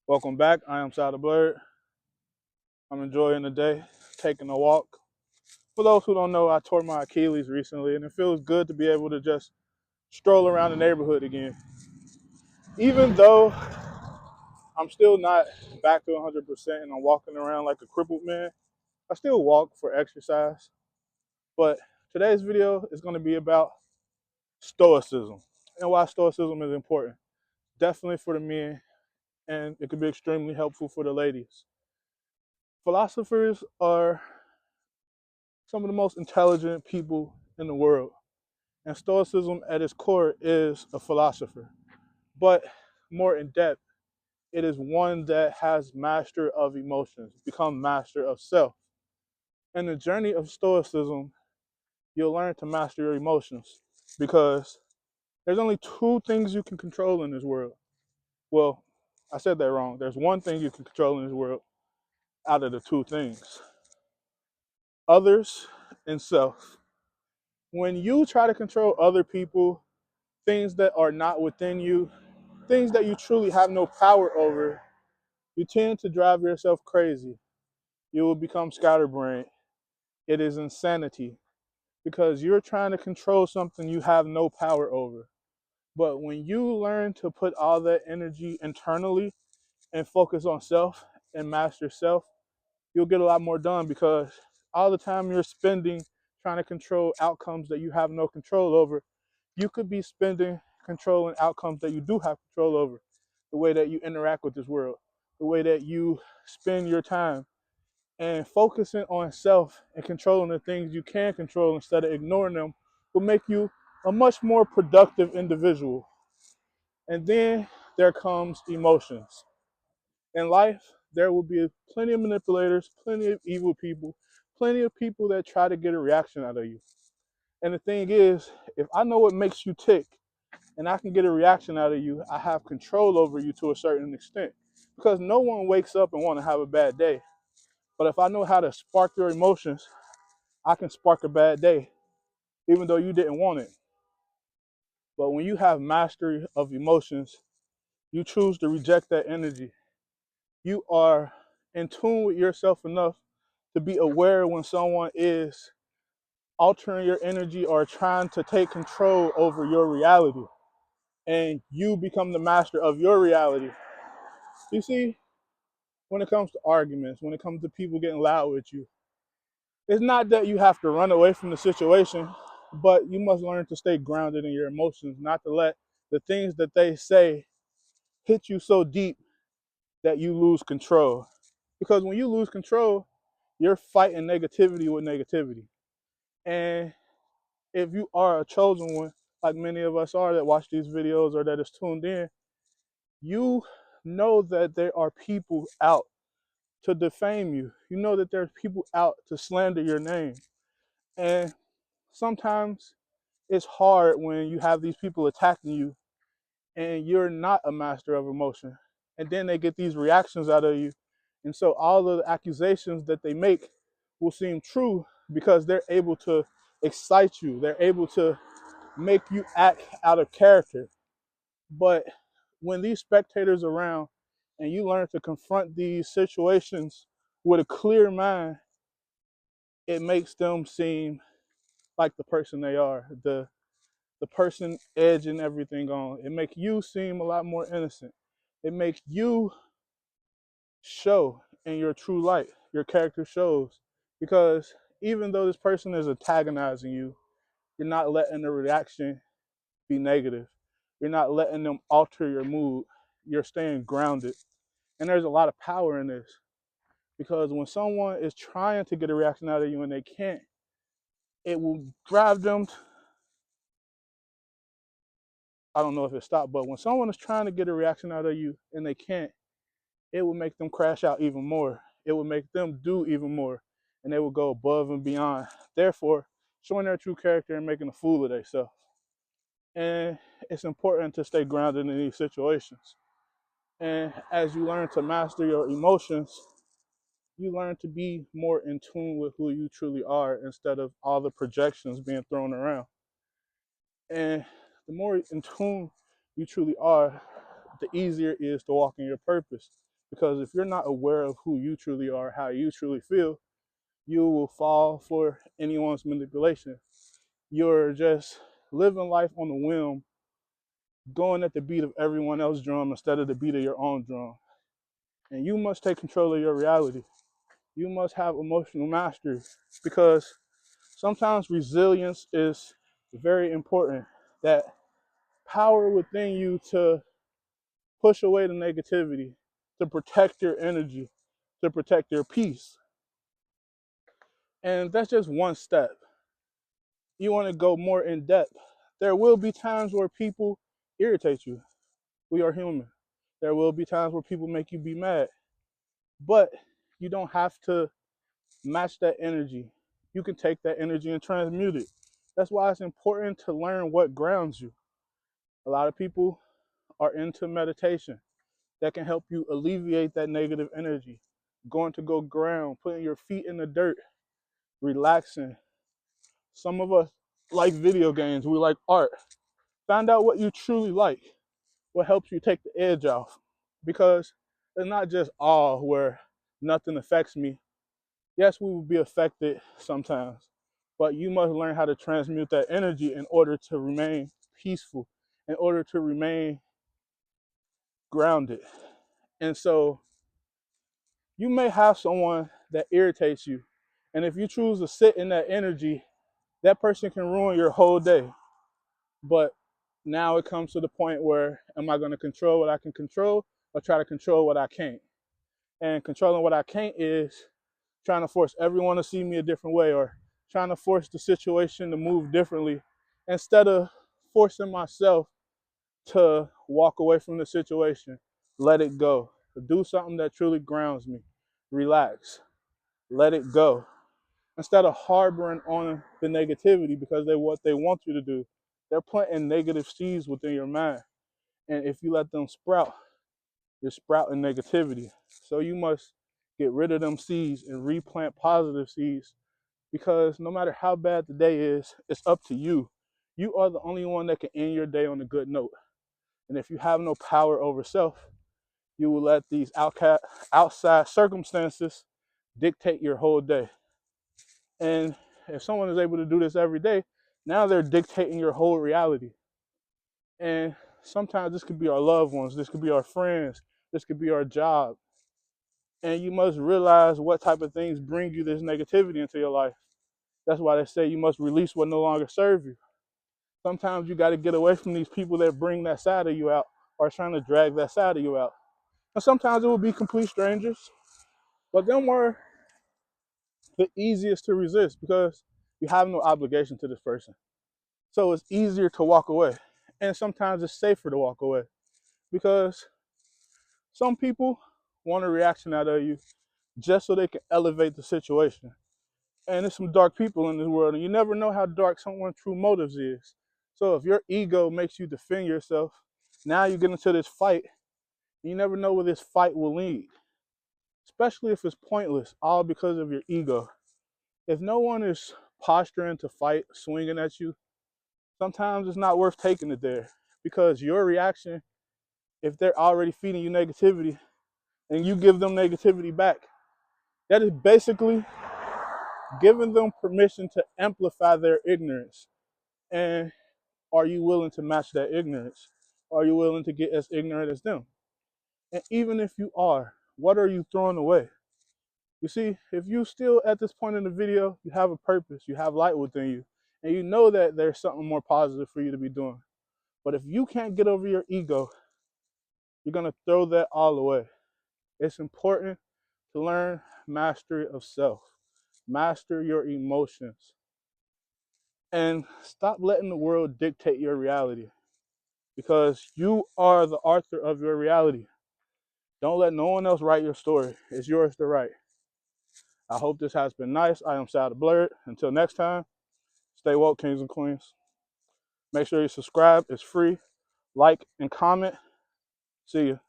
Welcome back. I am Saldablerd. I'm enjoying the day, taking a walk. For those who don't know, I tore my Achilles recently, and it feels good to be able to just stroll around the neighborhood again. Even though I'm still not back to 100% and I'm walking around like a crippled man, I still walk for exercise. But today's video is going to be about Stoicism and why Stoicism is important. Definitely for the men, and it can be extremely helpful for the ladies. Philosophers are some of the most intelligent people in the world. And Stoicism at its core is a philosopher. But more in depth, it is one that has master of emotions, become master of self. In the journey of Stoicism, you'll learn to master your emotions because there's only two things you can control in this world. Well, I said that wrong. There's one thing you can control in this world out of the two things: others and self. When you try to control other people, things that are not within you, things that you truly have no power over, you tend to drive yourself crazy. You will become scatterbrained. It is insanity because you're trying to control something you have no power over. But when you learn to put all that energy internally and focus on self and master self, you'll get a lot more done because all the time you're spending trying to control outcomes that you have no control over, you could be spending controlling outcomes that you do have control over. The way that you interact with this world, the way that you spend your time, and focusing on self and controlling the things you can control instead of ignoring them will make you a much more productive individual. And then there comes emotions. In life, there will be plenty of manipulators, plenty of evil people, plenty of people that try to get a reaction out of you. And the thing is, if I know what makes you tick and I can get a reaction out of you, I have control over you to a certain extent. Because no one wakes up and want to have a bad day. But if I know how to spark your emotions, I can spark a bad day, even though you didn't want it. But when you have mastery of emotions, you choose to reject that energy. You are in tune with yourself enough to be aware when someone is altering your energy or trying to take control over your reality. And you become the master of your reality. You see, when it comes to arguments, when it comes to people getting loud with you, it's not that you have to run away from the situation, but you must learn to stay grounded in your emotions, not to let the things that they say hit you so deep that you lose control. Because when you lose control, you're fighting negativity with negativity. And if you are a chosen one, like many of us are that watch these videos or that is tuned in, you know that there are people out to defame you. You know that there's people out to slander your name. And sometimes it's hard when you have these people attacking you and you're not a master of emotion. And then they get these reactions out of you. And so all of the accusations that they make will seem true because they're able to excite you. They're able to make you act out of character. But when these spectators are around and you learn to confront these situations with a clear mind, it makes them seem like the person they are, the person edging everything on. It makes you seem a lot more innocent. It makes you show in your true light. Your character shows. Because even though this person is antagonizing you, you're not letting the reaction be negative. You're not letting them alter your mood. You're staying grounded. And there's a lot of power in this. Because when someone is trying to get a reaction out of you and they can't, it will drive them. I don't know if it stopped, but when someone is trying to get a reaction out of you and they can't, it will make them crash out even more. It will make them do even more. And they will go above and beyond. Therefore, showing their true character and making a fool of themselves. And it's important to stay grounded in these situations. And as you learn to master your emotions, you learn to be more in tune with who you truly are instead of all the projections being thrown around. And the more in tune you truly are, the easier it is to walk in your purpose Because if you're not aware of who you truly are, how you truly feel, you will fall for anyone's manipulation. You're just living life on a whim, going at the beat of everyone else's drum instead of the beat of your own drum. And you must take control of your reality. You must have emotional mastery, because sometimes resilience is very important. That power within you to push away the negativity, to protect your energy, to protect your peace. And that's just one step. You want to go more in depth. There will be times where people irritate you. We are human. There will be times where people make you be mad. But you don't have to match that energy. You can take that energy and transmute it. That's why it's important to learn what grounds you. A lot of people are into meditation that can help you alleviate that negative energy. Going to go ground, putting your feet in the dirt, relaxing. Some of us like video games, we like art. Find out what you truly like, what helps you take the edge off. Because it's not just all where nothing affects me. Yes, we will be affected sometimes, but you must learn how to transmute that energy in order to remain peaceful, in order to remain grounded. And so you may have someone that irritates you. And if you choose to sit in that energy, that person can ruin your whole day. But now it comes to the point where, am I going to control what I can control or try to control what I can't? And controlling what I can't is trying to force everyone to see me a different way, or trying to force the situation to move differently instead of forcing myself to walk away from the situation, let it go, do something that truly grounds me, relax, let it go. Instead of harboring on the negativity because what they want you to do, they're planting negative seeds within your mind. And if you let them sprout, you're sprouting negativity. So you must get rid of them seeds and replant positive seeds, because no matter how bad the day is, it's up to you. You are the only one that can end your day on a good note. And if you have no power over self, you will let these outside circumstances dictate your whole day. And if someone is able to do this every day, now they're dictating your whole reality. And sometimes this could be our loved ones, this could be our friends, this could be our job. And you must realize what type of things bring you this negativity into your life. That's why they say you must release what no longer serves you. Sometimes you got to get away from these people that bring that side of you out, or trying to drag that side of you out. And sometimes it will be complete strangers, but them were the easiest to resist because you have no obligation to this person. So it's easier to walk away. And sometimes it's safer to walk away because some people want a reaction out of you just so they can elevate the situation. And there's some dark people in this world, and you never know how dark someone's true motives is. So if your ego makes you defend yourself, now you get into this fight, and you never know where this fight will lead, especially if it's pointless, all because of your ego. If no one is posturing to fight, swinging at you, sometimes it's not worth taking it there, because your reaction, if they're already feeding you negativity and you give them negativity back, that is basically giving them permission to amplify their ignorance. And are you willing to match that ignorance? Are you willing to get as ignorant as them? And even if you are, what are you throwing away? You see, if you still at this point in the video, you have a purpose, you have light within you, and you know that there's something more positive for you to be doing. But if you can't get over your ego, you're going to throw that all away. It's important to learn mastery of self, master your emotions, and stop letting the world dictate your reality, because you are the author of your reality. Don't let no one else write your story. It's yours to write. I hope this has been nice. I am Saldablerd. Until next time, stay woke, kings and queens. Make sure you subscribe. It's free. Like and comment. See you.